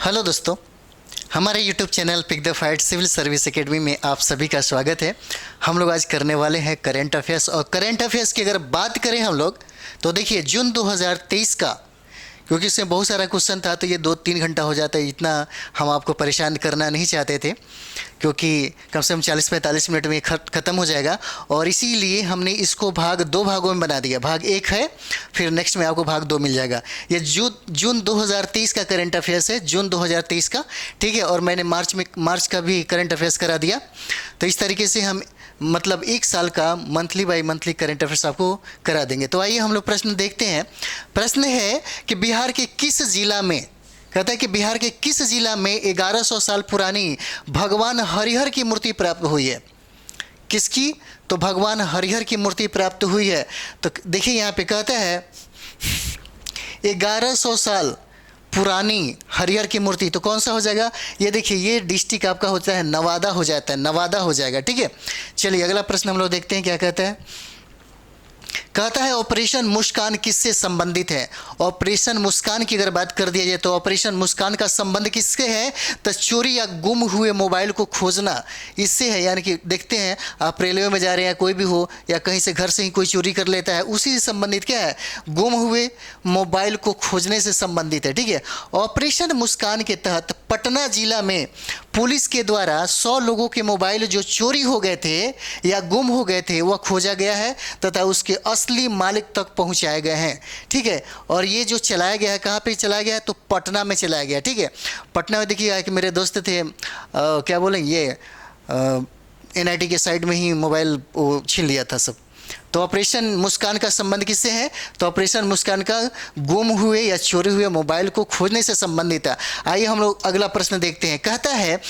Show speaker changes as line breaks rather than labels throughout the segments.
Hello दोस्तों, हमारे YouTube channel pick the fight civil service academy में आप सभी का स्वागत है। हम लोग आज करने वाले हैं करंट अफेयर्स। और करंट अफेयर्स की अगर बात करें हम लोग तो देखिए जून 2023 का, क्योंकि इसमें बहुत सारा क्वेश्चन था तो ये 2-3 घंटा हो जाता है, इतना हम आपको परेशान करना नहीं चाहते थे क्योंकि कम से कम 40-45 मिनट में ख़त्म हो जाएगा। और इसीलिए हमने इसको भाग 2 भागों में बना दिया। भाग 1 है, फिर नेक्स्ट में आपको भाग 2 मिल जाएगा। ये जून 2023 का करंट अफेयर्स है, जून 2023 का, ठीक है। और मैंने मार्च का भी करंट अफेयर्स करा दिया। तो इस तरीके से हम मतलब 1 साल का monthly by monthly current affairs आपको करा देंगे। तो आइए हम लोग प्रश्न देखते हैं। प्रश्न है कि बिहार के किस जिला में, कहता है कि बिहार के किस जिला में 1100 साल पुरानी भगवान हरिहर की मूर्ति प्राप्त हुई है। किसकी? तो भगवान हरिहर की मूर्ति प्राप्त हुई है। तो देखिए यहाँ पे कहता है 1100 साल पुरानी हरिहर की मूर्ति, तो कौन सा हो जाएगा? ये देखिए, ये डिस्ट्रिक्ट आपका होता है नवादा, हो जाता है नवादा हो जाएगा, ठीक है। चलिए अगला प्रश्न हम लोग देखते हैं क्या कहता है। कहता है ऑपरेशन मुस्कान किससे संबंधित है। ऑपरेशन मुस्कान की अगर बात कर दिया जाए तो ऑपरेशन मुस्कान का संबंध किससे है? तो चोरी या गुम हुए मोबाइल को खोजना, इससे है। यानी कि देखते हैं आप रेलवे में जा रहे हैं, कोई भी हो या कहीं से घर से ही कोई चोरी कर लेता है, उसी से संबंधित क्या है? गुम हुए मोबाइल को खोजने से संबंधित है, ठीक है। ऑपरेशन मुस्कान के तहत पटना जिला में पुलिस के द्वारा 100 लोगों के मोबाइल जो चोरी हो गए थे या गुम हो गए थे वह खोजा गया है तथा उसके असली मालिक तक पहुंचाए गए हैं, ठीक है। और ये जो चलाया गया है, कहाँ पे चलाया गया है? तो पटना में चलाया गया, ठीक है। पटना में देखिए कि मेरे दोस्त थे, क्या बोलें, ये NIT के साइड में ही मोबाइल छीन लिया था सब। तो ऑपरेशन मुस्कान का संबंध किससे है? तो ऑपरेशन मुस्कान का गुम हुए या चोरी हुए मोबाइल को खोजने से संबंधित है। आइए हम लोग अगला प्रश्न देखते हैं। कहता है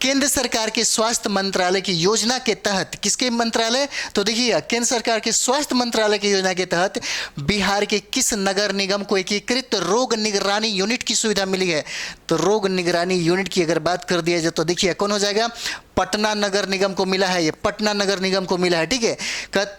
केंद्र सरकार के स्वास्थ्य मंत्रालय की योजना के तहत, किसके मंत्रालय? तो देखिए केंद्र सरकार के स्वास्थ्य मंत्रालय की योजना के तहत बिहार के किस नगर निगम को एकीकृत रोग निगरानी यूनिट की सुविधा मिली है? तो रोग निगरानी यूनिट की अगर बात कर दिया जाए तो देखिए कौन हो जाएगा? पटना नगर निगम को मिला है, ये पटना नगर निगम को मिला है, ठीक है।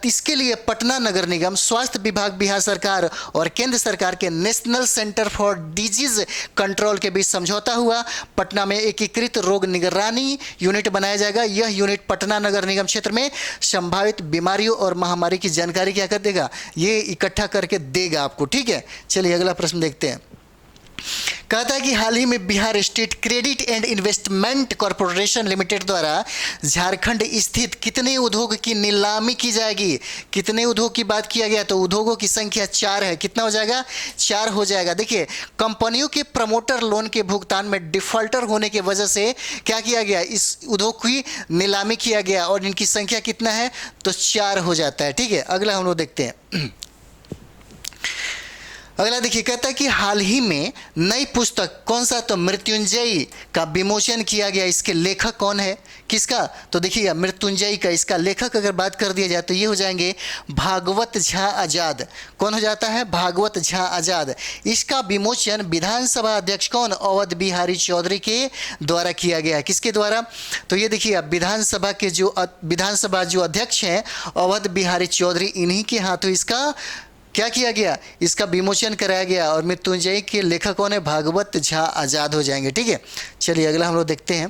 इसके लिए पटना नगर निगम, स्वास्थ्य विभाग बिहार सरकार और केंद्र सरकार के national centre for disease control के बीच समझौता हुआ। पटना में एकीकृत रोग निगरानी यूनिट बनाया जाएगा। यह यूनिट पटना नगर निगम क्षेत्र में संभावित बीमारियों और महामारी की जानकारी क्या कर देगा? ये इकट्ठा करके देगा आपको, ठीक है। चलिए अगला प्रश्न देखते हैं। कहता है कि हाल ही में Bihar state credit and investment corporation limited द्वारा झारखंड स्थित कितने उद्योग की नीलामी की जाएगी? कितने उद्योग की बात किया गया? तो उद्योगों की संख्या 4 है। कितना हो जाएगा? 4 हो जाएगा। देखिए कंपनियों के प्रमोटर लोन के भुगतान में डिफॉल्टर होने की वजह से क्या किया गया? इस उद्योग की नीलामी किया गया और इनकी संख्या कितना है? तो 4 हो जाता है, ठीक है। अगला हम लोग देखते हैं। अगला देखिए, कहता है कि हाल ही में नई पुस्तक, कौन सा? तो मृत्युंजयी का विमोचन किया गया। इसके लेखक कौन है? किसका? तो देखिए मृत्युंजयी का, इसका लेखक अगर बात कर दिया जाए तो ये हो जाएंगे भागवत झा आज़ाद। कौन हो जाता है? भागवत झा आज़ाद। इसका विमोचन विधानसभा अध्यक्ष कौन? अवध बिहारी चौधरी के द्वारा किया गया। किसके द्वारा? तो ये देखिए विधानसभा के जो अध्यक्ष हैं अवध बिहारी चौधरी, इन्हीं के हाथों इसका क्या किया गया? इसका विमोचन कराया गया। और मृत्युंजय के लेखक कौन है? भागवत झा आज़ाद हो जाएंगे, ठीक है। चलिए अगला हम लोग देखते हैं।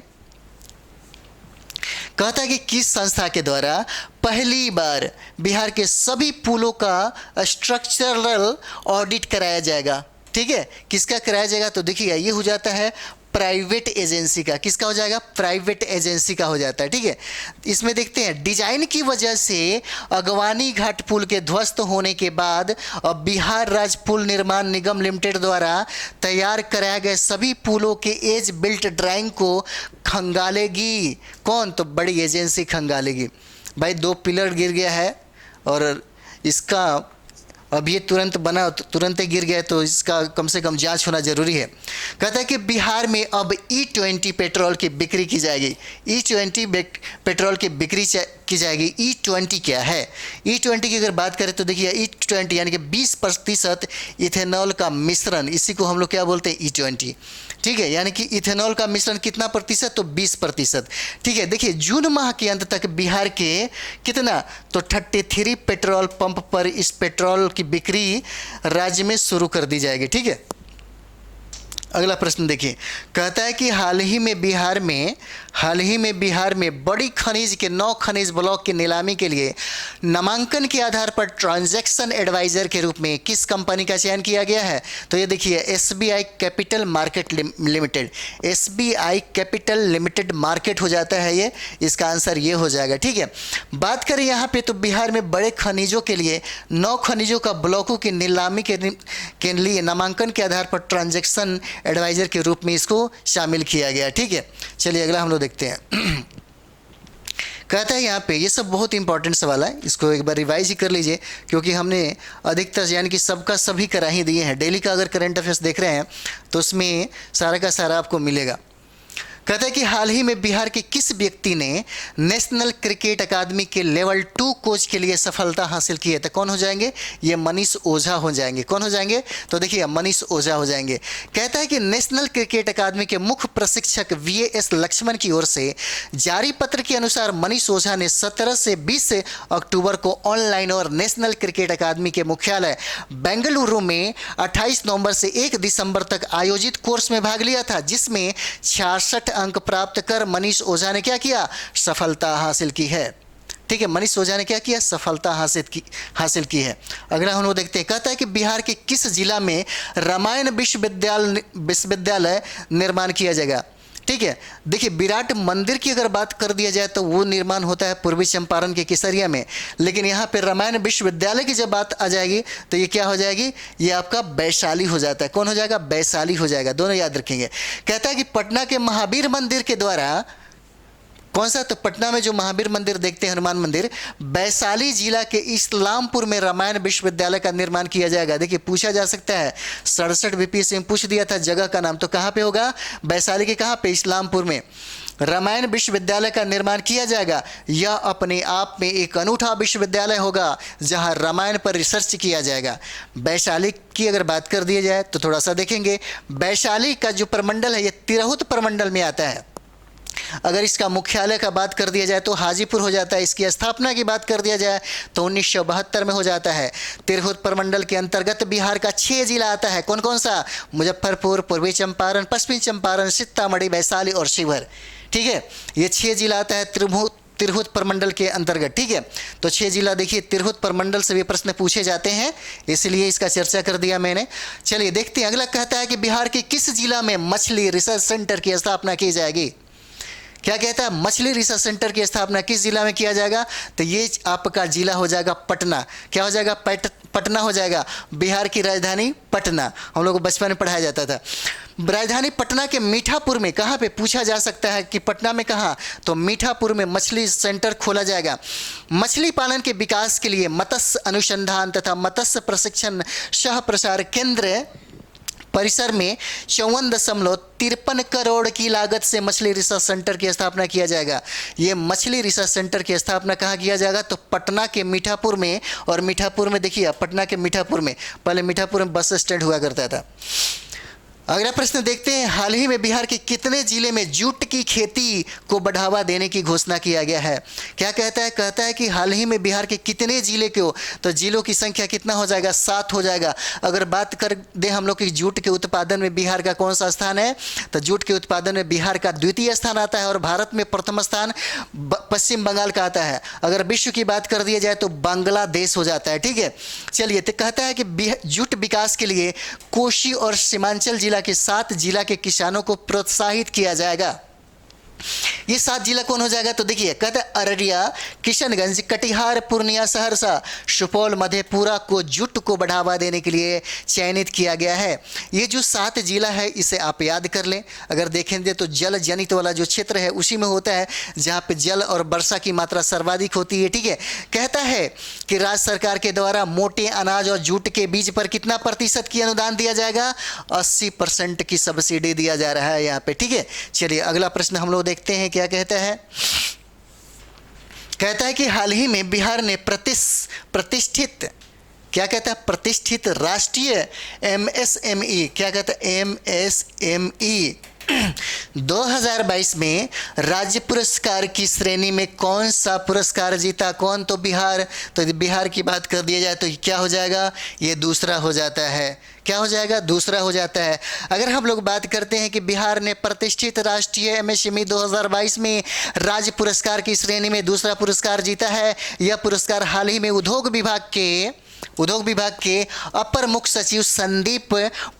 कहता है कि किस संस्था के द्वारा पहली बार बिहार के सभी पुलों का स्ट्रक्चरल ऑडिट कराया जाएगा? ठीक है, किसका कराया जाएगा? तो देखिए ये हो जाता है प्राइवेट एजेंसी का। किसका हो जाएगा? प्राइवेट एजेंसी का हो जाता है, ठीक है। इसमें देखते हैं डिजाइन की वजह से अगवानी घाट पुल के ध्वस्त होने के बाद अब बिहार राज्य पुल निर्माण निगम लिमिटेड द्वारा तैयार कराए गए सभी पुलों के एज बिल्ट ड्राइंग को खंगालेगी कौन? तो बड़ी एजेंसी खंगालेगी। भाई 2 पिलर गिर गया है और इसका अब ये तुरंत बना, तुरंत ही गिर गया, तो इसका कम से कम जांच होना जरूरी है। कहता है कि बिहार में अब E20 पेट्रोल की बिक्री की जाएगी। E20 पेट्रोल की बिक्री की जाएगी। E20 क्या है? E20 की अगर बात करें तो देखिए E20 यानी कि 20% इथेनॉल का मिश्रण, इसी को हम लोग क्या बोलते हैं? E20, ठीक है। यानी कि इथेनॉल का मिश्रण कितना प्रतिशत? तो 20%, ठीक है। देखिए जून माह के अंत तक बिहार के कितना? तो 33 पेट्रोल पंप पर इस पेट्रोल की बिक्री राज्य में शुरू कर दी जाएगी, ठीक है। अगला प्रश्न देखिए, कहता है कि हाल ही में बिहार में बड़ी खनिज के 9 खनिज ब्लॉक की नीलामी के लिए नामांकन के आधार पर ट्रांजैक्शन एडवाइजर के रूप में किस कंपनी का चयन किया गया है? तो ये देखिए SBI capital market limited, SBI capital limited market हो जाता है ये, इसका आंसर ये हो जाएगा। ठीक है, बात करें यहाँ पे तो बिहार में बड़े खनिजों के लिए 9 खनिजों का ब्लॉकों की नीलामी के लिए नामांकन के आधार पर ट्रांजैक्शन एडवाइजर के रूप में इसको शामिल किया गया। ठीक है, चलिए अगला हम लोग देखते हैं। कहता है यहाँ पे, ये सब बहुत इंपॉर्टेंट सवाल है, इसको एक बार रिवाइज ही कर लीजिए क्योंकि हमने अधिकतर यानी कि सबका सभी करा ही दिए हैं। डेली का अगर करंट अफेयर्स देख रहे हैं तो उसमें सारा का सारा आपको मिलेगा। कहता है कि हाल ही में बिहार के किस व्यक्ति ने नेशनल क्रिकेट अकादमी के लेवल 2 कोच के लिए सफलता हासिल की है? तो कौन हो जाएंगे? ये मनीष ओझा हो जाएंगे। कौन हो जाएंगे? तो देखिए मनीष ओझा हो जाएंगे। कहता है कि नेशनल क्रिकेट अकादमी के मुख्य प्रशिक्षक वीएस लक्ष्मण की ओर से जारी पत्र के अनुसार मनीष ओझा ने 17 से 20 अक्टूबर को ऑनलाइन और नेशनल क्रिकेट अकादमी के मुख्यालय बेंगलुरु में 28 नवंबर से 1 दिसंबर तक आयोजित कोर्स में भाग लिया था, जिसमें 66 अंक प्राप्त कर मनीष ओझा ने क्या किया? सफलता हासिल की है। ठीक है, मनीष ओझा ने क्या किया? सफलता हासिल की है। अगला हम लोग देखते हैं। कहता है कि बिहार के किस जिला में रामायण विश्वविद्यालय निर्माण किया जाएगा? ठीक है, देखिए विराट मंदिर की अगर बात कर दिया जाए तो वो निर्माण होता है पूर्वी चंपारण के केसरिया में, लेकिन यहाँ पे रामायण विश्वविद्यालय की जब बात आ जाएगी तो ये क्या हो जाएगी? ये आपका वैशाली हो जाता है। कौन हो जाएगा? वैशाली हो जाएगा, दोनों याद रखेंगे। कहता है कि पटना के महावीर मंदिर के द्वारा, कौन सा? तो पटना में जो महावीर मंदिर देखते हैं, हनुमान मंदिर, वैशाली जिला के इस्लामपुर में रामायण विश्वविद्यालय का निर्माण किया जाएगा। देखिए पूछा जा सकता है, 67 बीपीएससी में पूछ दिया था जगह का नाम, तो कहाँ पे होगा? वैशाली के कहाँ पे? इस्लामपुर में रामायण विश्वविद्यालय का निर्माण किया जाएगा। यह अपने आप में एक अनूठा विश्वविद्यालय होगा जहां रामायण पर रिसर्च किया जाएगा। वैशाली की अगर बात कर दी जाए तो थोड़ा सा देखेंगे, वैशाली का जो प्रमंडल है ये तिरहुत प्रमंडल में आता है। अगर इसका मुख्यालय का बात कर दिया जाए तो हाजीपुर हो जाता है। इसकी स्थापना की बात कर दिया जाए तो 1972 में हो जाता है। तिरहुत प्रमंडल के अंतर्गत बिहार का 6 जिला आता है। कौन कौन सा? मुजफ्फरपुर, पूर्वी चंपारण, पश्चिमी चंपारण, सीतामढ़ी, वैशाली और शिवहर। ठीक है, ये 6 जिला आता है तिरहुत प्रमंडल के अंतर्गत। ठीक है, तो 6 जिला देखिए तिरहुत प्रमंडल से भी प्रश्न पूछे जाते हैं, इसलिए इसका चर्चा कर दिया मैंने। चलिए देखते हैं अगला। कहता है कि बिहार के किस जिला में मछली रिसर्च सेंटर की स्थापना की जाएगी? क्या कहता है? मछली रिसर्च सेंटर की स्थापना किस जिला में किया जाएगा? तो ये आपका जिला हो जाएगा पटना। क्या हो जाएगा? पटना हो जाएगा। बिहार की राजधानी पटना, हम लोग को बचपन में पढ़ाया जाता था। राजधानी पटना के मीठापुर में, कहाँ पे पूछा जा सकता है कि पटना में कहाँ? तो मीठापुर में मछली सेंटर खोला जाएगा। मछली पालन के विकास के लिए मत्स्य अनुसंधान तथा मत्स्य प्रशिक्षण सह प्रसार केंद्र परिसर में 54.53 करोड़ की लागत से मछली रिसर्च सेंटर की स्थापना किया जाएगा। ये मछली रिसर्च सेंटर की स्थापना कहाँ किया जाएगा? तो पटना के मीठापुर में। और मीठापुर में देखिए, पटना के मीठापुर में, पहले मीठापुर में बस स्टैंड हुआ करता था। अगला प्रश्न देखते हैं। हाल ही में बिहार के कितने जिले में जूट की खेती को बढ़ावा देने की घोषणा किया गया है? क्या कहता है? कहता है कि हाल ही में बिहार के कितने जिले को, तो जिलों की संख्या कितना हो जाएगा? 7 हो जाएगा। अगर बात कर दे हम लोग की जूट के उत्पादन में बिहार का कौन सा स्थान है? तो जूट के उत्पादन में बिहार का 2य स्थान आता है और भारत में प्रथम स्थान पश्चिम बंगाल का आता है। अगर विश्व की बात कर दिया जाए तो बांग्लादेश हो जाता है। ठीक है, चलिए तो कहता है कि जूट विकास के लिए कोशी और सीमांचल जिला के 7 जिला के किसानों को प्रोत्साहित किया जाएगा। ये 7 जिला कौन हो जाएगा? तो देखिए कहता है अररिया, किशनगंज, कटिहार, पूर्णिया, सहरसा, सुपौल, मधेपुरा को जूट को बढ़ावा देने के लिए चयनित किया गया है। ये जो 7 जिला है इसे आप याद कर लें। अगर देखेंगे तो जल जनित वाला जो क्षेत्र है उसी में होता है जहाँ पे जल और वर्षा की मात्रा सर्वाधिक होती है। ठीक है, कहता है कि राज्य सरकार के द्वारा मोटे अनाज और जूट के बीज पर कितना प्रतिशत की अनुदान दिया जाएगा? 80% की सब्सिडी दिया जा रहा है यहाँ पे। ठीक है, चलिए अगला प्रश्न हम लोग देखते हैं क्या कहता है। कहता है कि हाल ही में बिहार ने प्रतिष्ठित, क्या कहता है? प्रतिष्ठित राष्ट्रीय MSME, क्या कहता है? MSME 2022 में राज्य पुरस्कार की श्रेणी में कौन सा पुरस्कार जीता? कौन? तो बिहार। तो यदि बिहार की बात कर दिया जाए तो क्या हो जाएगा? ये दूसरा हो जाता है। क्या हो जाएगा? दूसरा हो जाता है। अगर हम लोग बात करते हैं कि बिहार ने प्रतिष्ठित राष्ट्रीय एमएसएमई 2022 में राज्य पुरस्कार की श्रेणी में दूसरा पुरस्कार जीता है, यह पुरस्कार हाल ही में उद्योग विभाग के अपर मुख्य सचिव संदीप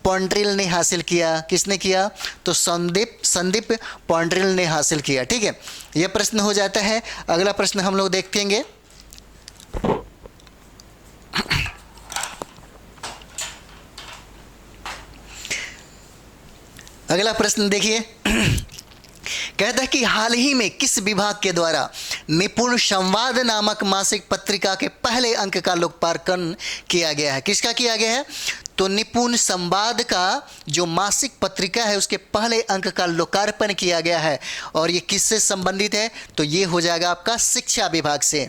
पॉन्ड्रिल ने हासिल किया। किसने किया? तो संदीप पॉन्ड्रिल ने हासिल किया। ठीक है, यह प्रश्न हो जाता है। अगला प्रश्न हम लोग देखेंगे। अगला प्रश्न देखिए, कहता है कि हाल ही में किस विभाग के द्वारा निपुण संवाद नामक मासिक पत्रिका के पहले अंक का लोकार्पण किया गया है? किसका किया गया है? तो निपुण संवाद का जो मासिक पत्रिका है उसके पहले अंक का लोकार्पण किया गया है। और ये किससे संबंधित है? तो ये हो जाएगा आपका शिक्षा विभाग से।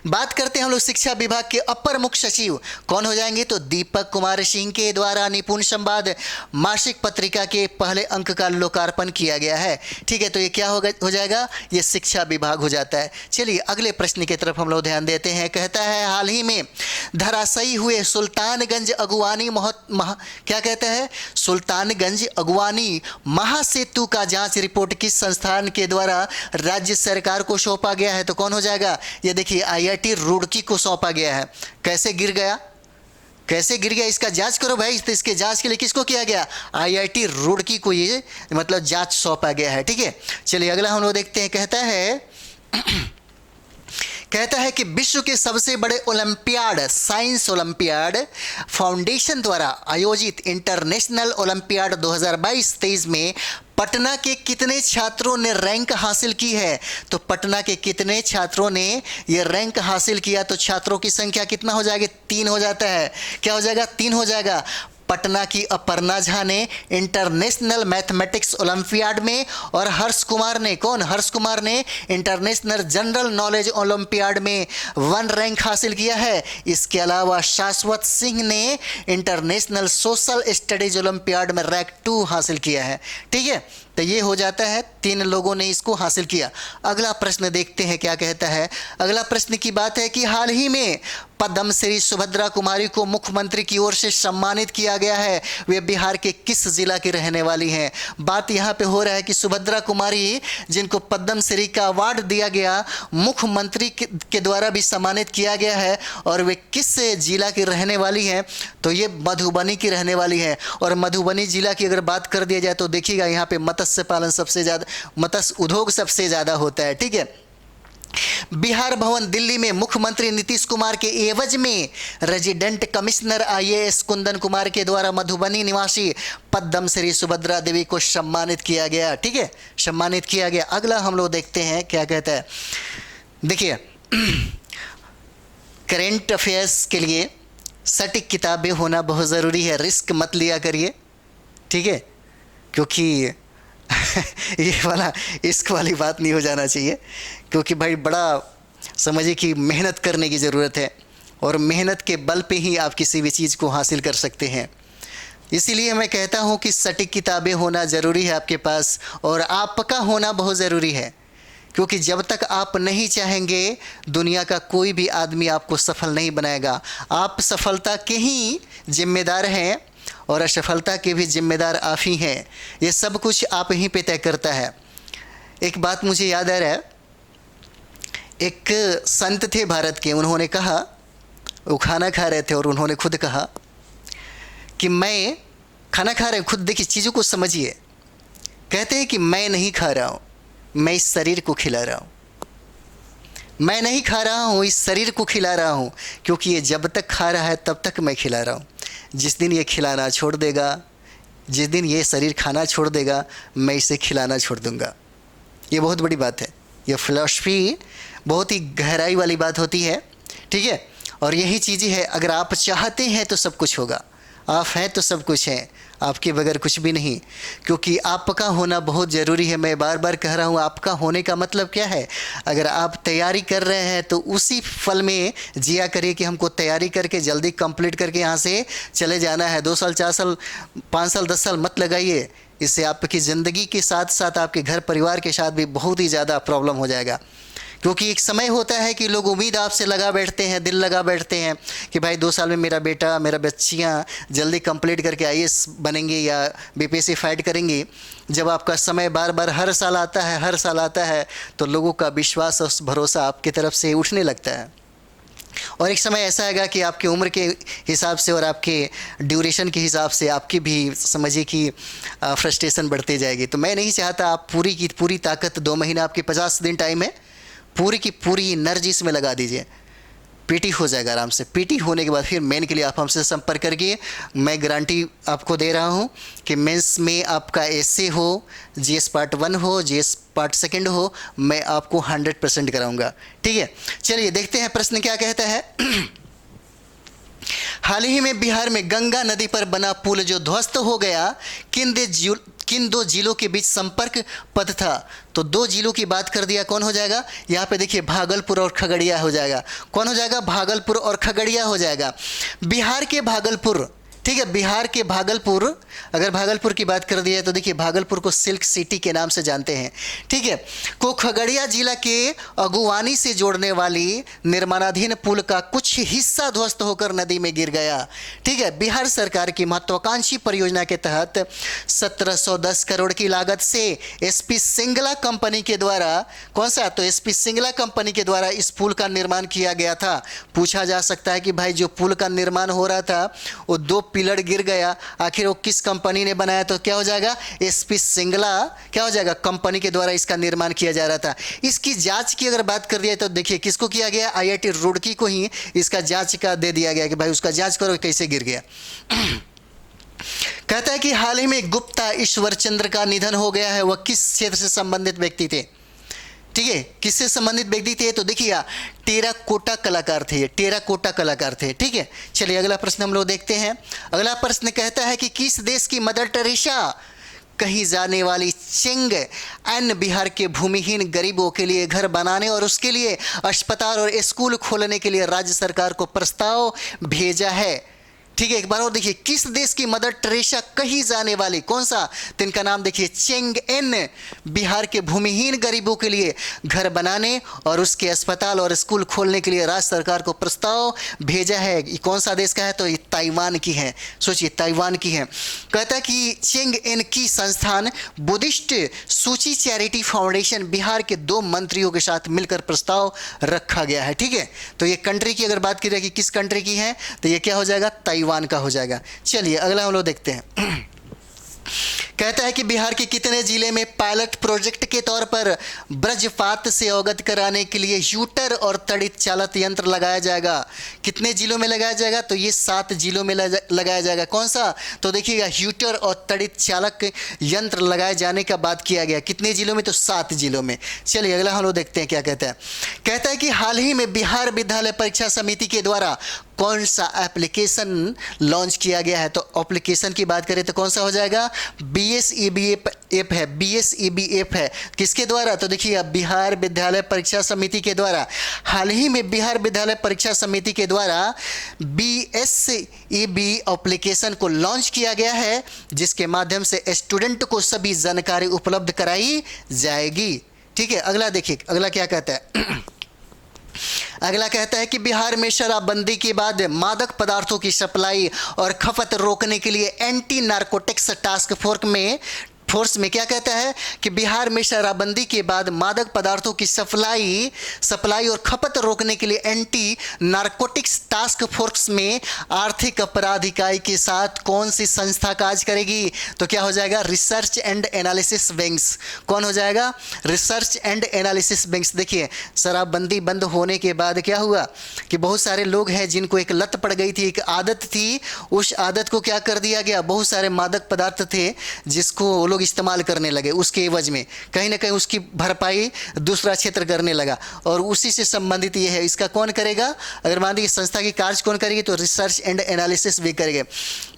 बात करते हैं हम लोग शिक्षा विभाग के अपर मुख्य सचिव कौन हो जाएंगे? तो दीपक कुमार सिंह के द्वारा निपुण संवाद मासिक पत्रिका के पहले अंक का लोकार्पण किया गया है। ठीक है, तो ये क्या हो जाएगा? ये शिक्षा विभाग हो जाता है। चलिए अगले प्रश्न की तरफ हम लोग ध्यान देते हैं। कहता है हाल ही में धराशायी हुए सुल्तानगंज अगवानी क्या कहता है? सुल्तानगंज अगवानी महासेतु का जांच रिपोर्ट किस संस्थान के द्वारा राज्य सरकार को सौंपा गया है? तो कौन हो जाएगा? ये देखिए आईआईटी रुड़की को सौंपा गया है। कैसे गिर गया? कैसे गिर गया इसका जांच करो भाई। तो इसके जांच के लिए किसको किया गया? आईआईटी रुड़की को ये मतलब जांच सौंपा गया है। ठीक है, चलिए अगला हम लोग देखते हैं। कहता है कि विश्व के सबसे बड़े ओलंपियाड साइंस ओलंपियाड फाउंडेशन द्वारा आयोजित इंटरनेशनल ओलंपियाड 2022-23 में पटना के कितने छात्रों ने रैंक हासिल की है? तो पटना के कितने छात्रों ने ये रैंक हासिल किया? तो छात्रों की संख्या कितना हो जाएगी? 3 हो जाता है। क्या हो जाएगा? 3 हो जाएगा। पटना की अपर्णा झा ने इंटरनेशनल मैथमेटिक्स ओलंपियाड में, और हर्ष कुमार ने इंटरनेशनल जनरल नॉलेज ओलंपियाड में 1 रैंक हासिल किया है। इसके अलावा शाश्वत सिंह ने इंटरनेशनल सोशल स्टडीज ओलंपियाड में रैंक 2 हासिल किया है। ठीक है, तो ये हो जाता है 3 लोगों ने इसको हासिल किया। अगला प्रश्न देखते हैं क्या कहता है। अगला प्रश्न की बात है कि हाल ही में पद्मश्री सुभद्रा कुमारी को मुख्यमंत्री की ओर से सम्मानित किया गया है। वे बिहार के किस जिला की रहने वाली हैं? बात यहाँ पे हो रहा है कि सुभद्रा कुमारी जिनको पद्मश्री का अवार्ड दिया गया, मुख्यमंत्री के द्वारा भी सम्मानित किया गया है, और वे किस जिला की रहने वाली हैं? तो ये मधुबनी की रहने वाली है। और मधुबनी जिला की अगर बात कर दिया जाए तो देखिएगा यहाँ पे मत्स्य पालन सबसे ज़्यादा, मत्स्य उद्योग सबसे ज़्यादा होता है। ठीक है, बिहार भवन दिल्ली में मुख्यमंत्री नीतीश कुमार के एवज में resident commissioner IAS Kundan Kumar के द्वारा मधुबनी निवासी पद्मश्री सुभद्रा देवी को सम्मानित किया गया। ठीक है, सम्मानित किया गया। अगला हम लोग देखते हैं क्या कहता है। देखिए करेंट अफेयर्स के लिए सटीक किताबें होना बहुत ज़रूरी है। रिस्क मत लिया करिए। ठीक है, क्योंकि ये वाला इश्क वाली बात नहीं हो जाना चाहिए, क्योंकि भाई बड़ा समझिए कि मेहनत करने की ज़रूरत है, और मेहनत के बल पे ही आप किसी भी चीज़ को हासिल कर सकते हैं। इसीलिए मैं कहता हूँ कि सटीक किताबें होना ज़रूरी है आपके पास, और आपका होना बहुत ज़रूरी है, क्योंकि जब तक आप नहीं चाहेंगे दुनिया का कोई भी आदमी आपको सफल नहीं बनाएगा। आप सफलता के ही जिम्मेदार हैं, और असफलता के भी जिम्मेदार आप ही हैं। ये सब कुछ आप ही पे तय करता है। एक बात मुझे याद आ रहा है, एक संत थे भारत के, उन्होंने कहा, वो खाना खा रहे थे और उन्होंने खुद कहा कि मैं खाना खा रहे हैं। खुद देखिए चीज़ों को समझिए। कहते हैं कि मैं नहीं खा रहा हूँ, मैं इस शरीर को खिला रहा हूँ। मैं नहीं खा रहा हूँ, इस शरीर को खिला रहा हूँ, क्योंकि ये जब तक खा रहा है तब तक मैं खिला रहा हूँ। जिस दिन ये खिलाना छोड़ देगा, जिस दिन ये शरीर खाना छोड़ देगा, मैं इसे खिलाना छोड़ दूंगा। ये बहुत बड़ी बात है। ये फिलॉसफी बहुत ही गहराई वाली बात होती है। ठीक है, और यही चीज़ें है, अगर आप चाहते हैं तो सब कुछ होगा। आप हैं तो सब कुछ है, आपके बगैर कुछ भी नहीं, क्योंकि आपका होना बहुत ज़रूरी है। मैं बार बार कह रहा हूँ, आपका होने का मतलब क्या है? अगर आप तैयारी कर रहे हैं तो उसी फल में जिया करिए कि हमको तैयारी करके जल्दी कंप्लीट करके यहाँ से चले जाना है। 2 साल 4 साल 5 साल 10 साल मत लगाइए, इससे आपकी ज़िंदगी के साथ साथ आपके घर परिवार के साथ भी बहुत ही ज़्यादा प्रॉब्लम हो जाएगा। क्योंकि एक समय होता है कि लोग उम्मीद आपसे लगा बैठते हैं, दिल लगा बैठते हैं कि भाई 2 साल में मेरा बेटा मेरा बच्चियाँ जल्दी कंप्लीट करके आईएएस बनेंगे या बीपीएससी फाइट करेंगे। जब आपका समय बार बार हर साल आता है, हर साल आता है, तो लोगों का विश्वास और भरोसा आपकी तरफ से उठने लगता है। और एक समय ऐसा आएगा कि आपकी उम्र के हिसाब से और आपके ड्यूरेशन के हिसाब से आपकी भी समझिए कि फ्रस्ट्रेशन बढ़ती जाएगी। तो मैं नहीं चाहता, आप पूरी की पूरी ताकत 2 महीना, आपके 50 दिन टाइम है, पूरी की पूरी एनर्जी इसमें लगा दीजिए। पीटी हो जाएगा आराम से। पीटी होने के बाद फिर मेन के लिए आप हमसे संपर्क करिए। मैं गारंटी आपको दे रहा हूँ कि मेंस में आपका एसए हो, जीएस पार्ट 1 हो, जीएस पार्ट 2 हो, मैं आपको 100% कराऊंगा। ठीक है, चलिए देखते हैं प्रश्न क्या कहता है। हाल ही में बिहार में गंगा नदी पर बना पुल जो ध्वस्त हो गया, किन 2 जिलों के बीच संपर्क पथ था? तो 2 जिलों की बात कर दिया, कौन हो जाएगा? यहाँ पे देखिए भागलपुर और खगड़िया हो जाएगा। कौन हो जाएगा? भागलपुर और खगड़िया हो जाएगा। बिहार के भागलपुर, ठीक है, बिहार के भागलपुर, अगर भागलपुर की बात कर दी है तो देखिए भागलपुर को सिल्क सिटी के नाम से जानते हैं। ठीक है, को खगड़िया जिला के अगुवानी से जोड़ने वाली निर्माणाधीन पुल का कुछ हिस्सा ध्वस्त होकर नदी में गिर गया। ठीक है, बिहार सरकार की महत्वाकांक्षी परियोजना के तहत 1710 करोड़ की लागत से एसपी सिंगला कंपनी के द्वारा, कौन सा? तो एसपी सिंगला कंपनी के द्वारा इस पुल का निर्माण किया गया था। पूछा जा सकता है कि भाई जो पुल का निर्माण हो रहा था वो 2 पिलर गिर गया, आखिर वो किस कंपनी ने बनाया? तो क्या हो जाएगा? एसपी सिंगला क्या हो जाएगा? कंपनी के द्वारा इसका निर्माण किया जा रहा था। इसकी जांच की अगर बात कर दिया तो देखिए किसको किया गया? आईआईटी रुड़की को ही इसका जांच का दे दिया गया कि भाई उसका जांच करो कैसे गिर गया। कहता है कि हाल ही में गुप्ता ईश्वर चंद्र का निधन हो गया है। वह किस क्षेत्र से संबंधित व्यक्ति थे? ठीक है, किससे संबंधित व्यक्ति थे? तो देखिए टेराकोटा कलाकार थे, टेराकोटा कलाकार थे। ठीक है, चलिए अगला प्रश्न हम लोग देखते हैं। अगला प्रश्न कहता है कि किस देश की मदर टेरेसा कही जाने वाली चेंग एन बिहार के भूमिहीन गरीबों के लिए घर बनाने और उसके लिए अस्पताल और स्कूल खोलने के लिए राज्य सरकार को प्रस्ताव भेजा है? ठीक है, एक बार और देखिए, किस देश की मदर टेरेसा कही जाने वाली, कौन सा? तो इनका नाम देखिए चेंग एन, बिहार के भूमिहीन गरीबों के लिए घर बनाने और उसके अस्पताल और स्कूल खोलने के लिए राज्य सरकार को प्रस्ताव भेजा है। ये कौन सा देश का है? तो ये ताइवान की है। सोचिए, ताइवान की है। कहता है कि चेंग एन की संस्थान बुद्धिस्ट सूची चैरिटी फाउंडेशन बिहार के 2 मंत्रियों के साथ मिलकर प्रस्ताव रखा गया है। ठीक है, तो ये कंट्री की अगर बात की जाए कि किस कंट्री की है, तो ये क्या हो जाएगा? ताइवान का हो जाएगा। चलिए अगला हम लोग देखते हैं। कहता है कि बिहार के कितने जिले में पायलट प्रोजेक्ट के तौर पर वज्रपात से अवगत कराने के लिए यूटर और तड़ित चालक यंत्र लगाया जाएगा? कितने जिलों में लगाया जाएगा? तो ये 7 जिलों में लगाया जाएगा। कौन सा? तो देखिएगा यूटर और तड़ित चालक यंत्र लगाए जाने का बात किया गया। कितने जिलों में? तो 7 जिलों में। चलिए अगला हम लोग देखते हैं क्या कहता है। कहता है कि हाल ही में बिहार विद्यालय परीक्षा समिति के द्वारा कौन सा एप्लीकेशन लॉन्च किया गया है? तो एप्लीकेशन की बात करें तो कौन सा हो जाएगा? BSEB ऐप है, BSEB ऐप है। किसके द्वारा? तो देखिए बिहार विद्यालय परीक्षा समिति के द्वारा। हाल ही में बिहार विद्यालय परीक्षा समिति के द्वारा BSEB एप्लीकेशन को लॉन्च किया गया है, जिसके माध्यम से स्टूडेंट को सभी जानकारी उपलब्ध कराई जाएगी। ठीक है, अगला देखिए, अगला क्या कहता है। अगला कहता है कि बिहार में शराबबंदी के बाद मादक पदार्थों की सप्लाई और खपत रोकने के लिए एंटी नारकोटिक्स टास्क फोर्स में क्या कहता है कि बिहार में शराबबंदी के बाद मादक पदार्थों की सप्लाई और खपत रोकने के लिए एंटी नारकोटिक्स टास्क फोर्स में आर्थिक अपराध इकाई के साथ कौन सी संस्था काज करेगी? तो क्या हो जाएगा? Research and analysis wings. कौन हो जाएगा? Research and analysis wings. देखिए शराबबंदी बंद होने के बाद क्या हुआ कि बहुत सारे लोग हैं जिनको एक लत पड़ गई थी, एक आदत थी, उस आदत को क्या कर दिया गया? बहुत सारे मादक पदार्थ थे जिसको वो लोग लोग इस्तेमाल करने लगे, उसके एवज में कहीं ना कहीं उसकी भरपाई दूसरा क्षेत्र करने लगा, और उसी से संबंधित ये है। इसका कौन करेगा? अगर मान लीजिए संस्था की कार्य कौन करेगी, तो रिसर्च एंड एनालिसिस भी करेंगे।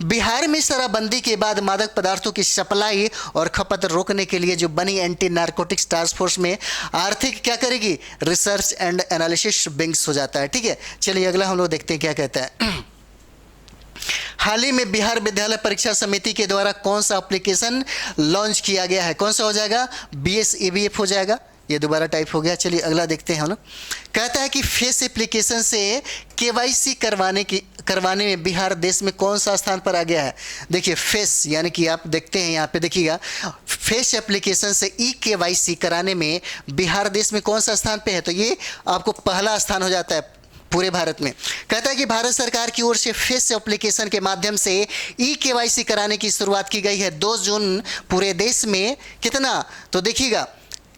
बिहार में शराबबंदी के बाद मादक पदार्थों की सप्लाई और खपत रोकने के लिए जो बनी एंटी नारकोटिक्स टास्क फोर्स में आर्थिक क्या करेगी? रिसर्च एंड एनालिसिस विंग्स हो जाता है। ठीक है, चलिए अगला हम लोग देखते हैं क्या कहता है। हाल ही में बिहार विद्यालय परीक्षा समिति के द्वारा कौन सा एप्लीकेशन लॉन्च किया गया है? कौन सा हो जाएगा? BSABF हो जाएगा। ये दोबारा टाइप हो गया। चलिए अगला देखते हैं हम लोग। कहता है कि फेस एप्लीकेशन से KYC करवाने में बिहार देश में कौन सा स्थान पर आ गया है? देखिए फेस यानी कि आप देखते हैं यहाँ पे देखिएगा, फेस एप्लीकेशन से KYC कराने में बिहार देश में कौन सा स्थान पे है? तो ये आपको पहला स्थान हो जाता है पूरे भारत में। कहता है कि भारत सरकार की ओर से फेस एप्लीकेशन के माध्यम से KYC कराने की शुरुआत की गई है 2 जून पूरे देश में। कितना? तो देखिएगा,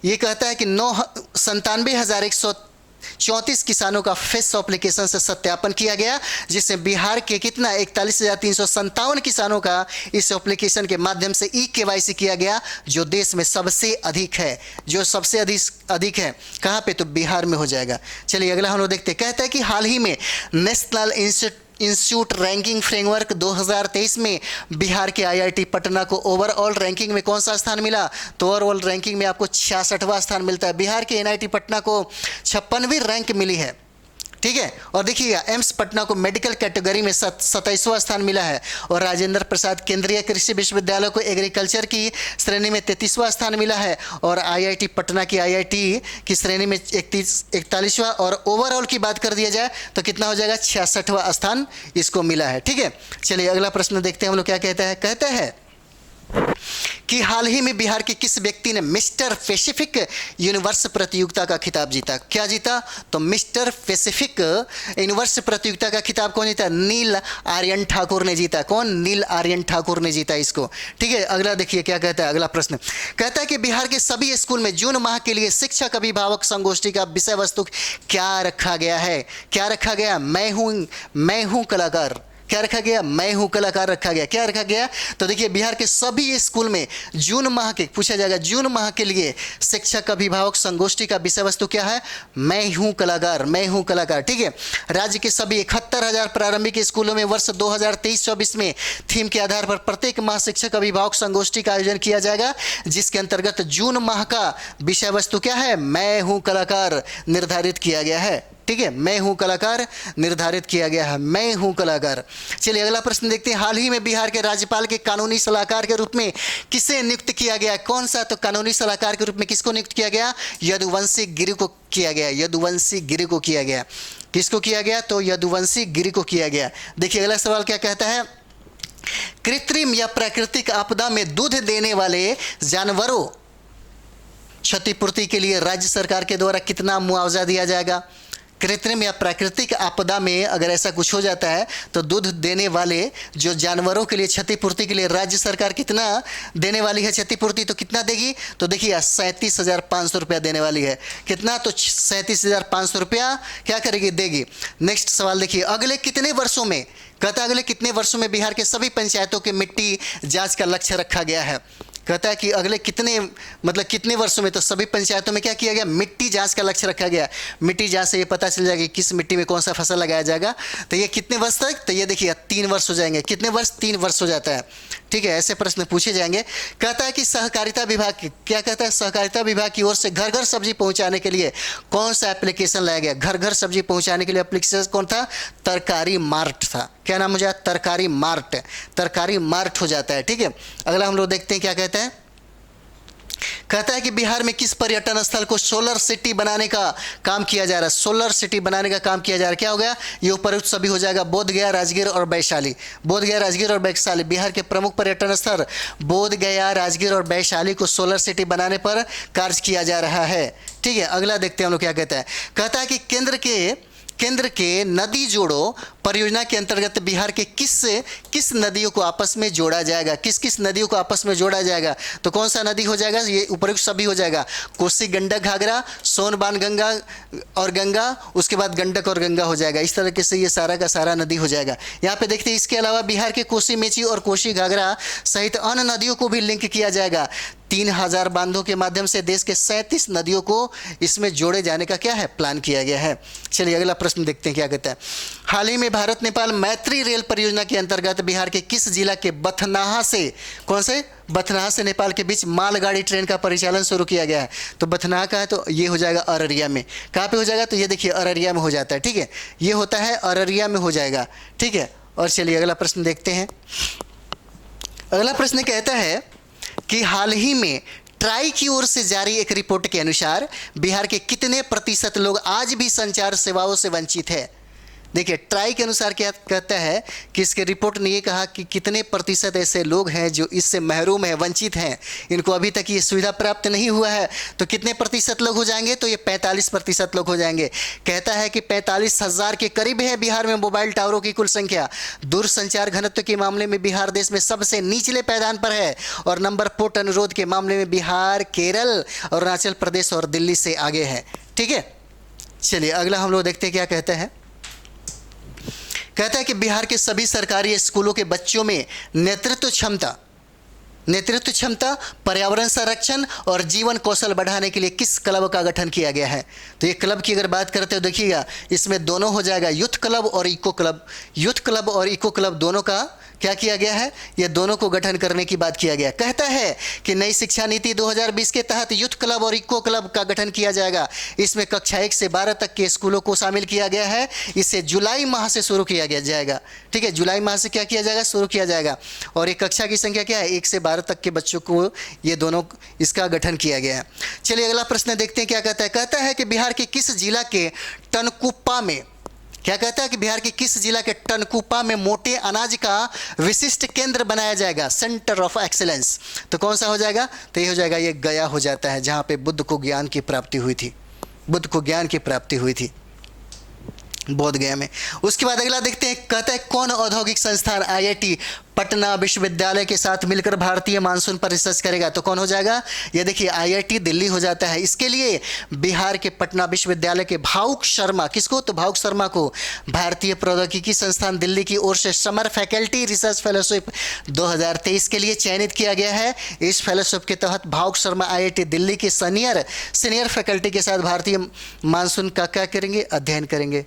ये कहता है कि 97,134 किसानों का फेस एप्लीकेशन से सत्यापन किया गया, जिसमें बिहार के कितना 41,357 किसानों का इस एप्लीकेशन के माध्यम से KYC किया गया, जो देश में सबसे अधिक है। जो सबसे अधिक है कहाँ पे? तो बिहार में हो जाएगा। चलिए अगला हम लोग देखते हैं। कहता है कि हाल ही में नेशनल इंस्टीट्यूट रैंकिंग फ्रेमवर्क 2023 में बिहार के IIT पटना को ओवरऑल रैंकिंग में कौन सा स्थान मिला? तो ओवरऑल रैंकिंग में आपको 66वां स्थान मिलता है। बिहार के NIT पटना को 56वीं रैंक मिली है। ठीक है, और देखिएगा एम्स पटना को मेडिकल कैटेगरी में 27वां स्थान मिला है, और राजेंद्र प्रसाद केंद्रीय कृषि विश्वविद्यालय को एग्रीकल्चर की श्रेणी में 33वां स्थान मिला है, और IIT पटना की IIT की श्रेणी में 41वां, और ओवरऑल की बात कर दिया जाए तो कितना हो जाएगा? 66वां स्थान इसको मिला है। ठीक है, चलिए अगला प्रश्न देखते हैं हम लोग क्या कहता है। कहता है कि हाल ही में बिहार के किस व्यक्ति ने मिस्टर पैसिफिक यूनिवर्स प्रतियोगिता का खिताब जीता? क्या जीता? तो मिस्टर पैसिफिक यूनिवर्स प्रतियोगिता का खिताब कौन जीता? नील आर्यन ठाकुर ने जीता। कौन? नील आर्यन ठाकुर ने जीता इसको। ठीक है, अगला देखिए क्या कहता है। अगला प्रश्न कहता है कि बिहार के सभी स्कूल में जून माह के लिए शिक्षक अभिभावक संगोष्ठी का विषय वस्तु क्या रखा गया है? क्या रखा गया? मैं हूं कलाकार। क्या रखा गया? मैं हूं कलाकार रखा गया। क्या रखा गया? तो देखिए बिहार के सभी स्कूल में जून माह के पूछा जाएगा, जून माह के लिए शिक्षक अभिभावक संगोष्ठी का विषय वस्तु क्या है? मैं हूं कलाकार, मैं हूं कलाकार। ठीक है, राज्य के सभी 71,000 प्रारंभिक स्कूलों में वर्ष 2023-24 में थीम के आधार पर प्रत्येक माह शिक्षक अभिभावक संगोष्ठी का आयोजन किया जाएगा, जिसके अंतर्गत जून माह का विषय वस्तु क्या है? मैं हूं कलाकार निर्धारित किया गया है। ठीक है, मैं हूं कलाकार निर्धारित किया गया है। मैं हूं कलाकार। चलिए अगला प्रश्न देखते हैं। हाल ही में बिहार के राज्यपाल के कानूनी सलाहकार के रूप में किसे नियुक्त किया गया? कौन सा? तो कानूनी सलाहकार के रूप में किसको नियुक्त किया गया? यदुवंशी गिरि को किया गया। यदुवंशी गिरि को किया गया। किसको किया गया? तो यदुवंशी गिरि को किया गया। देखिए अगला सवाल क्या कहता है। कृत्रिम या प्राकृतिक आपदा में दूध देने वाले जानवरों क्षतिपूर्ति के लिए राज्य सरकार के द्वारा कितना मुआवजा दिया जाएगा? कृत्रिम या प्राकृतिक आपदा में अगर ऐसा कुछ हो जाता है तो दूध देने वाले जो जानवरों के लिए क्षतिपूर्ति के लिए राज्य सरकार कितना देने वाली है क्षतिपूर्ति? तो कितना देगी? तो देखिए 37,500 रुपया देने वाली है। कितना? तो 37,500 रुपया क्या करेगी? देगी। नेक्स्ट सवाल देखिए। अगले कितने वर्षों में, कहता है अगले कितने वर्षों में बिहार के सभी पंचायतों के मिट्टी जांच का लक्ष्य रखा गया है? कहता है कि अगले कितने वर्षों में, तो सभी पंचायतों में क्या किया गया? मिट्टी जांच का लक्ष्य रखा गया। मिट्टी जांच से ये पता चल जाएगा कि किस मिट्टी में कौन सा फसल लगाया जाएगा। तो ये कितने वर्ष तक? तो ये देखिए 3 वर्ष हो जाएंगे। कितने वर्ष? 3 वर्ष हो जाता है। ठीक है, ऐसे प्रश्न पूछे जाएंगे। कहता है कि सहकारिता विभाग क्या कहता है? सहकारिता विभाग की ओर से घर घर सब्जी पहुंचाने के लिए कौन सा एप्लीकेशन लाया गया? घर घर सब्जी पहुंचाने के लिए एप्लीकेशन कौन था? तरकारी मार्ट था। क्या नाम हो जाए? तरकारी मार्ट। तरकारी मार्ट हो जाता है। ठीक है, अगला हम लोग देखते हैं क्या कहता है। कहता है कि बिहार में किस पर्यटन स्थल को सोलर सिटी बनाने का काम किया जा रहा है? सोलर सिटी बनाने का काम किया जा रहा है। क्या हो गया? ये उपरोक्त सभी हो जाएगा। बोधगया, राजगीर और वैशाली। बोधगया, राजगीर और वैशाली बिहार के प्रमुख पर्यटन स्थल बोधगया, राजगीर और वैशाली को सोलर सिटी बनाने पर कार्य किया जा रहा है। ठीक है, अगला देखते हैं हम लोग क्या कहता है। कहता है कि केंद्र के नदी जोड़ो परियोजना के अंतर्गत बिहार के किस नदियों को आपस में जोड़ा जाएगा? किस किस नदियों को आपस में जोड़ा जाएगा? तो कौन सा नदी हो जाएगा? ये उपयुक्त सभी हो जाएगा। कोसी, गंडक, घाघरा, सोनबान, गंगा और गंगा, उसके बाद गंडक और गंगा हो जाएगा। इस तरीके से ये सारा का सारा नदी हो जाएगा। यहाँ पे देखते हैं इसके अलावा बिहार के कोसी, मेची और कोसी घाघरा सहित अन्य नदियों को भी लिंक किया जाएगा। 3000 बांधों के माध्यम से देश के 37 नदियों को इसमें जोड़े जाने का क्या है, प्लान किया गया है। चलिए अगला प्रश्न देखते हैं क्या कहता है। हाल ही में भारत नेपाल मैत्री रेल परियोजना के अंतर्गत बिहार के किस जिला के बथनाहा से, कौन से? बथनाहा से नेपाल के बीच मालगाड़ी ट्रेन का परिचालन शुरू किया गया है। तो बथनाहा का है तो ये हो जाएगा अररिया में। कहाँ पे हो जाएगा? तो ये देखिए अररिया में हो जाता है। ठीक है, ये होता है अररिया में हो जाएगा। ठीक है, और चलिए अगला प्रश्न देखते हैं। अगला प्रश्न कहता है कि हाल ही में ट्राई की ओर से जारी एक रिपोर्ट के अनुसार बिहार के कितने प्रतिशत लोग आज भी संचार सेवाओं से वंचित है? देखिए ट्राई के अनुसार क्या कहता है कि इसके रिपोर्ट ने ये कहा कि कितने प्रतिशत ऐसे लोग हैं जो इससे महरूम है, वंचित हैं, इनको अभी तक ये सुविधा प्राप्त नहीं हुआ है। तो कितने प्रतिशत लोग हो जाएंगे? तो ये 45% लोग हो जाएंगे। कहता है कि 45,000 के करीब है बिहार में मोबाइल टावरों की कुल संख्या। दूरसंचार घनत्व के मामले में बिहार देश में सबसे निचले पायदान पर है और नंबर पोर्ट अनुरोध के मामले में बिहार, केरल, अरुणाचल प्रदेश और दिल्ली से आगे है। ठीक है, चलिए अगला हम लोग देखते हैं क्या कहता है। कहता है कि बिहार के सभी सरकारी स्कूलों के बच्चों में नेतृत्व क्षमता, पर्यावरण संरक्षण और जीवन कौशल बढ़ाने के लिए किस क्लब का गठन किया गया है? तो ये क्लब की अगर बात करते हो देखिएगा इसमें दोनों हो जाएगा, यूथ क्लब और इको क्लब। यूथ क्लब और इको क्लब दोनों का क्या किया गया है? ये दोनों को गठन करने की बात किया गया। कहता है कि नई शिक्षा नीति 2020 के तहत यूथ क्लब और इको क्लब का गठन किया जाएगा। इसमें कक्षा 1 से 12 तक के स्कूलों को शामिल किया गया है। इसे जुलाई माह से शुरू किया गया जाएगा। ठीक है, जुलाई माह से क्या किया जाएगा? शुरू किया जाएगा। और ये कक्षा की संख्या क्या है? 1 से 12 तक के बच्चों को ये दोनों इसका गठन किया गया है। चलिए अगला प्रश्न देखते हैं क्या कहता है। कहता है कि बिहार के किस जिला के टनकुप्पा में, क्या कहता है कि बिहार के किस जिला के टनकुप्पा में मोटे अनाज का विशिष्ट केंद्र बनाया जाएगा, सेंटर ऑफ एक्सीलेंस? तो कौन सा हो जाएगा? तो ये हो जाएगा, ये गया हो जाता है, जहाँ पे बुद्ध को ज्ञान की प्राप्ति हुई थी। बुद्ध को ज्ञान की प्राप्ति हुई थी बोध गया में। उसके बाद अगला देखते हैं। कहता है कौन औद्योगिक संस्थान आईआईटी पटना विश्वविद्यालय के साथ मिलकर भारतीय मानसून पर रिसर्च करेगा? तो कौन हो जाएगा? ये देखिए आईआईटी दिल्ली हो जाता है। इसके लिए बिहार के पटना विश्वविद्यालय के भावुक शर्मा, किसको? तो भावुक शर्मा को भारतीय प्रौद्योगिकी संस्थान दिल्ली की ओर से समर फैकल्टी रिसर्च फेलोशिप 2023 के लिए चयनित किया गया है। इस फेलोशिप के तहत भावुक शर्मा आईआईटी दिल्ली के सीनियर फैकल्टी के साथ भारतीय मानसून का क्या करेंगे? अध्ययन करेंगे।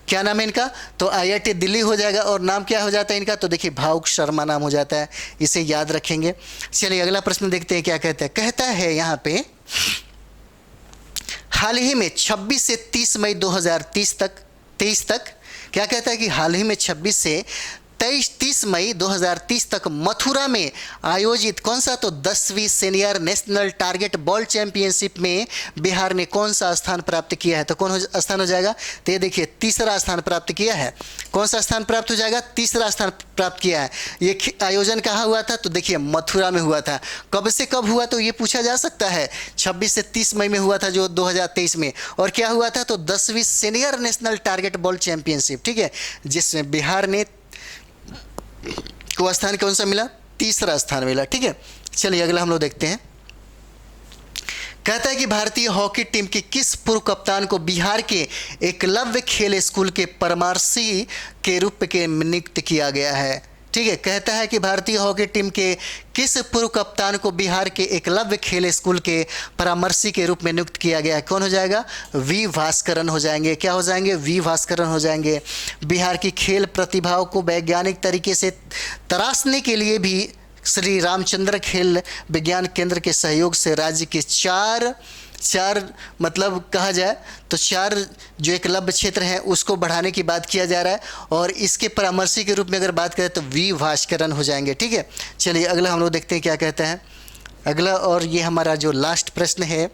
क्या नाम है इनका? तो आईआईटी दिल्ली हो जाएगा। और नाम क्या हो जाता है इनका? तो देखिए भावुक शर्मा नाम हो जाता है, इसे याद रखेंगे। चलिए अगला प्रश्न देखते हैं क्या कहता है। कहता है यहाँ पे हाल ही में 26 से 30 मई 2023 तक क्या कहता है कि हाल ही में 26 से 30 मई 2030 तक मथुरा में आयोजित कौन सा? तो 10वीं senior national target ball championship में बिहार ने कौन सा स्थान प्राप्त किया है? तो कौन स्थान हो जाएगा? तो ये देखिए तीसरा स्थान प्राप्त किया है। कौन सा स्थान प्राप्त हो जाएगा? तीसरा स्थान प्राप्त किया है। ये आयोजन कहाँ हुआ था? तो देखिए मथुरा में हुआ था। कब से कब हुआ? तो ये पूछा जा सकता है। 26 से 30 मई में हुआ था जो 2023 में। और क्या हुआ था? तो 10वीं senior national target ball championship. ठीक है, जिसमें बिहार ने को स्थान कौन सा मिला? तीसरा स्थान मिला। ठीक है, चलिए अगला हम लोग देखते हैं। कहता है कि भारतीय हॉकी टीम के किस पूर्व कप्तान को बिहार के एकलव्य खेल स्कूल के परामर्शी के रूप में नियुक्त किया गया है? ठीक है, कहता है कि भारतीय हॉकी टीम के किस पूर्व कप्तान को बिहार के एकलव्य खेल स्कूल के परामर्शी के रूप में नियुक्त किया गया है? कौन हो जाएगा? वी भास्करन हो जाएंगे। क्या हो जाएंगे? वी भास्करन हो जाएंगे। बिहार की खेल प्रतिभाओं को वैज्ञानिक तरीके से तराशने के लिए भी श्री रामचंद्र खेल विज्ञान केंद्र के सहयोग से राज्य के चार मतलब कहा जाए तो 4 जो एकलव्य क्षेत्र हैं उसको बढ़ाने की बात किया जा रहा है। और इसके परामर्शी के रूप में अगर बात करें तो वी भास्करन हो जाएंगे। ठीक है, चलिए अगला हम लोग देखते हैं क्या कहता है अगला। और ये हमारा जो लास्ट प्रश्न है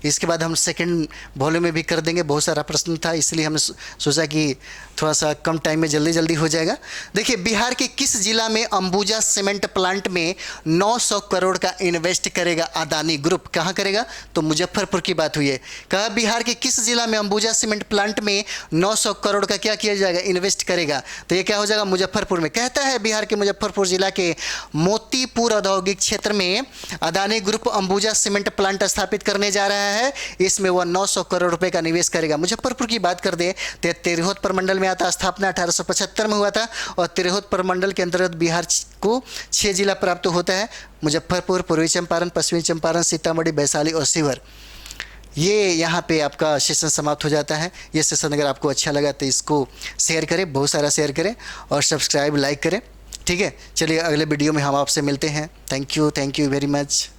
इसके बाद हम सेकंड वॉल्यूम में भी कर देंगे। बहुत सारा प्रश्न था, इसलिए हमने सोचा कि थोड़ा सा कम टाइम में जल्दी जल्दी हो जाएगा। देखिए, बिहार के किस जिला में अंबुजा सीमेंट प्लांट में 900 करोड़ का इन्वेस्ट करेगा अदानी ग्रुप? कहाँ करेगा? तो मुजफ्फरपुर की बात हुई है। कहा बिहार के किस जिला में अंबुजा सीमेंट प्लांट में 900 करोड़ का क्या किया जाएगा? इन्वेस्ट करेगा। तो ये क्या हो जाएगा? मुजफ्फरपुर में। कहता है बिहार के मुजफ्फरपुर जिला के मोतीपुर औद्योगिक क्षेत्र में Adani group Ambuja cement plant स्थापित करने जा रहा है। इसमें वह 900 करोड़ रुपए का निवेश करेगा। मुजफ्फरपुर की बात कर दे तो तिरहुत प्रमंडल में आता। स्थापना 1875 में हुआ था और तिरहुत प्रमंडल के अंतर्गत बिहार को 6 जिला प्राप्त होता है: मुजफ्फरपुर, पूर्वी चंपारण, पश्चिमी चंपारण, सीतामढ़ी, वैशाली और शिवहर। ये यहाँ पे आपका सेशन समाप्त हो जाता है। ये सेशन अगर आपको अच्छा लगा तो इसको शेयर करें, बहुत सारा शेयर करें और सब्सक्राइब लाइक करें। ठीक है, चलिए अगले वीडियो में हम आपसे मिलते हैं। Thank you very much.